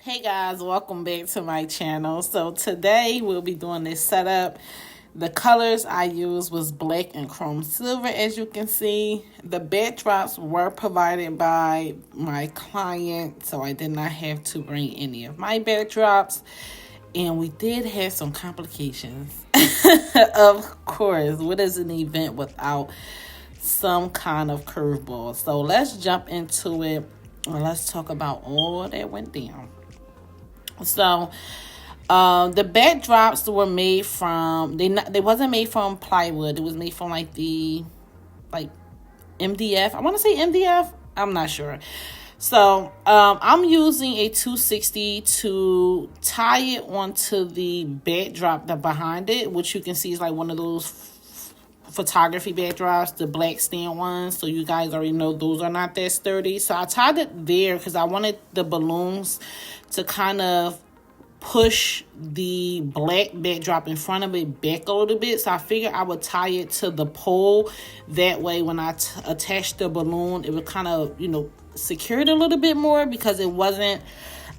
Hey guys, welcome back to my channel. So today we'll be doing this setup. The colors I used was black and chrome silver, as you can see. The backdrops were provided by my client, so I did not have to bring any of my backdrops. And we did have some complications. Of course, what is an event without some kind of curveball? So let's jump into it and let's talk about all that went down. So the backdrops were made from they wasn't made from plywood. It was made from like MDF. I want to say MDF. I'm not sure. So I'm using a 260 to tie it onto the backdrop that behind it, which you can see is like one of those photography backdrops, the black stand ones. So you guys already know those are not that sturdy. So I tied it there because I wanted the balloons to kind of push the black backdrop in front of it back a little bit. So I figured I would tie it to the pole. That way when I attach the balloon, it would kind of, secure it a little bit more, because it wasn't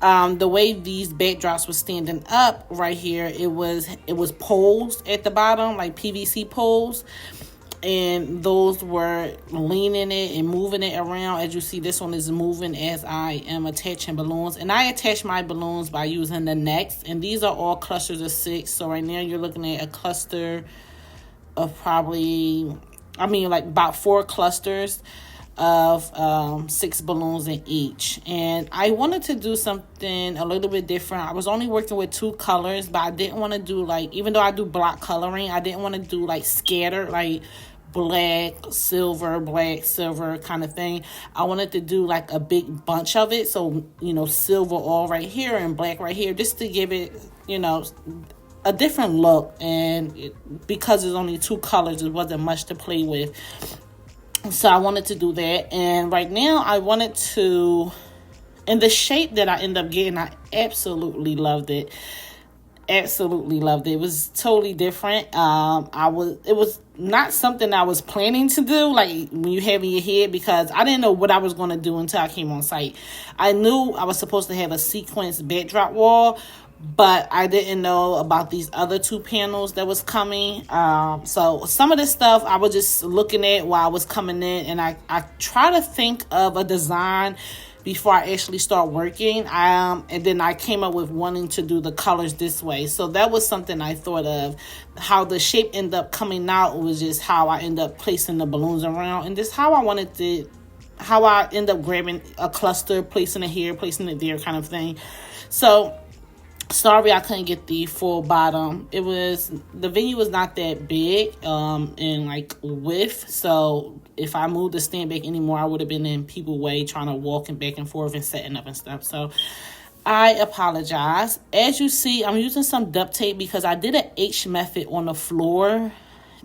the way these backdrops were standing up right here. It was poles at the bottom, like PVC poles, and those were leaning it and moving it around. As you see, this one is moving as I am attaching balloons, and I attach my balloons by using the necks, and these are all clusters of 6. So right now you're looking at a cluster of about 4 clusters of 6 balloons in each. And I wanted to do something a little bit different. I was only working with 2 colors, but I didn't want to do even though I do block coloring, I didn't want to do scattered, black, silver kind of thing. I wanted to do a big bunch of it. So, silver all right here and black right here, just to give it, a different look. And because there's only 2 colors, it wasn't much to play with. So I wanted to do that. And right now I wanted to, and the shape that I ended up getting, I absolutely loved it. Absolutely loved it. It was totally different. It was not something I was planning to do, when you have in your head, because I didn't know what I was going to do until I came on site. I knew I was supposed to have a sequence backdrop wall, but I didn't know about these other 2 panels that was coming. So some of this stuff I was just looking at while I was coming in, and I try to think of a design before I actually start working. And then I came up with wanting to do the colors this way. So that was something I thought of. How the shape ended up coming out was just how I ended up placing the balloons around, and just how how I end up grabbing a cluster, placing it here, placing it there, kind of thing. So sorry I couldn't get the full bottom. The venue was not that big in width, so if I moved the stand back anymore, I would have been in people's way trying to walk and back and forth and setting up and stuff. So I apologize. As you see, I'm using some duct tape because I did an H method on the floor,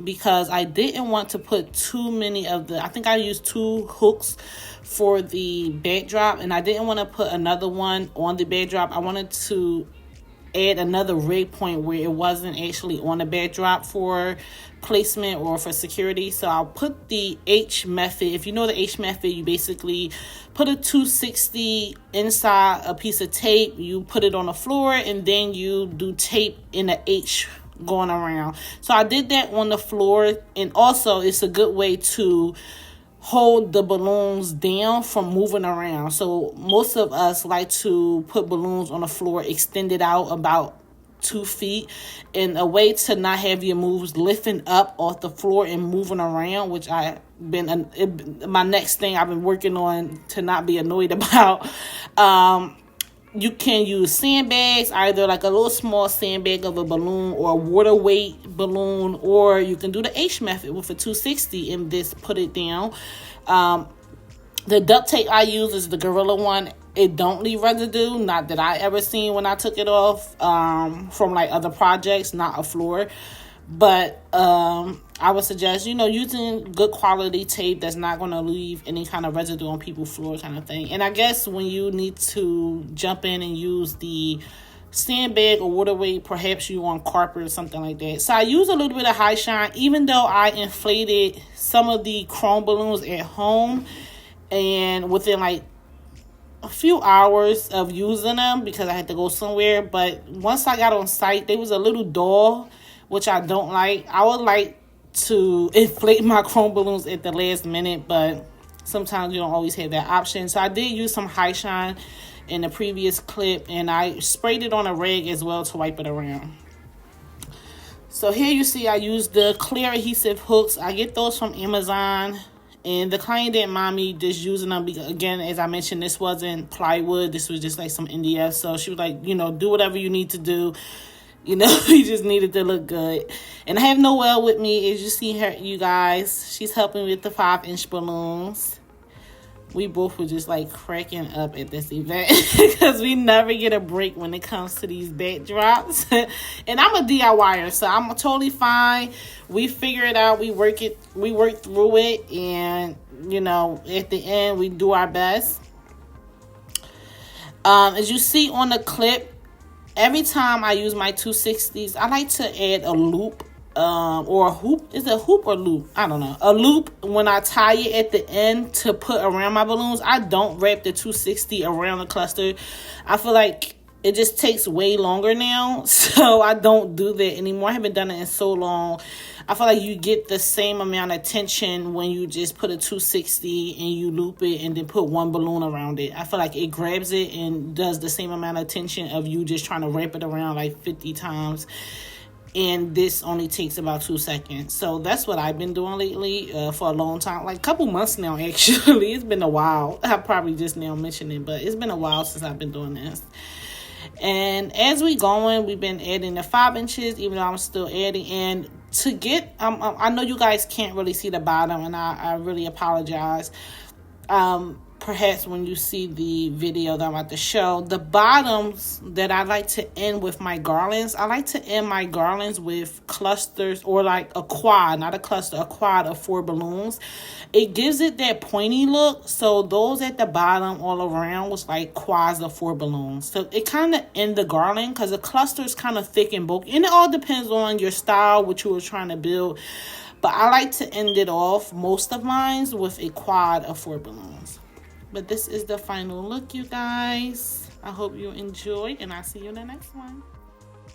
because I didn't want to put too many I think I used 2 hooks for the backdrop, and I didn't want to put another one on the backdrop. I wanted to add another rig point where it wasn't actually on the backdrop for placement or for security. So I'll put the H method. If you know the H method, you basically put a 260 inside a piece of tape, you put it on the floor, and then you do tape in the H going around. So I did that on the floor, and also it's a good way to hold the balloons down from moving around. So most of us like to put balloons on the floor extended out about 2 feet, in a way to not have your moves lifting up off the floor and moving around, which my next thing I've been working on to not be annoyed about. You can use sandbags, either a little small sandbag of a balloon or a water weight balloon, or you can do the H method with a 260 and just put it down. The duct tape I use is the Gorilla one. It don't leave residue, not that I ever seen when I took it off from other projects, not a floor. But I would suggest, using good quality tape that's not going to leave any kind of residue on people's floor, kind of thing. And I guess when you need to jump in and use the sandbag or water weight, perhaps you on carpet or something like that. So I use a little bit of high shine, even though I inflated some of the chrome balloons at home, and within a few hours of using them because I had to go somewhere. But once I got on site, they was a little dull, which I don't like. I would like to inflate my chrome balloons at the last minute, but sometimes you don't always have that option. So I did use some high shine in the previous clip, and I sprayed it on a rag as well to wipe it around. So here you see I used the clear adhesive hooks. I get those from Amazon, and the client didn't mind me just using them because, again, as I mentioned, this wasn't plywood. This was just like some MDF. So she was like, you know, do whatever you need to do. You know, you just needed to look good. And I have Noelle with me. As you see her, you guys, she's helping with the 5-inch balloons. We both were just like cracking up at this event because we never get a break when it comes to these backdrops. And I'm a DIYer, so I'm totally fine. We figure it out. We work through it, and you know, at the end, we do our best. As you see on the clip, every time I use my 260s, I like to add a loop. Or a hoop. Is it a hoop or loop? I don't know. A loop when I tie it at the end to put around my balloons. I don't wrap the 260 around the cluster. I feel like it just takes way longer now, so I don't do that anymore. I haven't done it in so long. I feel like you get the same amount of tension when you just put a 260 and you loop it and then put one balloon around it. I feel like it grabs it and does the same amount of tension of you just trying to wrap it around like 50 times. And this only takes about 2 seconds. So that's what I've been doing lately for a long time. Like a couple months now, actually. It's been a while. I probably just now mentioned it, but it's been a while since I've been doing this. And as we going, we've been adding the 5 inches, even though I'm still adding. And to get, I know you guys can't really see the bottom, and I really apologize. Perhaps when you see the video that I'm about to show, the bottoms that I like to end with my garlands, I like to end my garlands with clusters, or like a quad, not a cluster, a quad of 4 balloons. It gives it that pointy look. So those at the bottom all around was like quads of 4 balloons. So it kind of end the garland because the cluster is kind of thick and bulky. And it all depends on your style, what you were trying to build. But I like to end it off, most of mine, with a quad of 4 balloons. But this is the final look, you guys. I hope you enjoy, and I'll see you in the next one.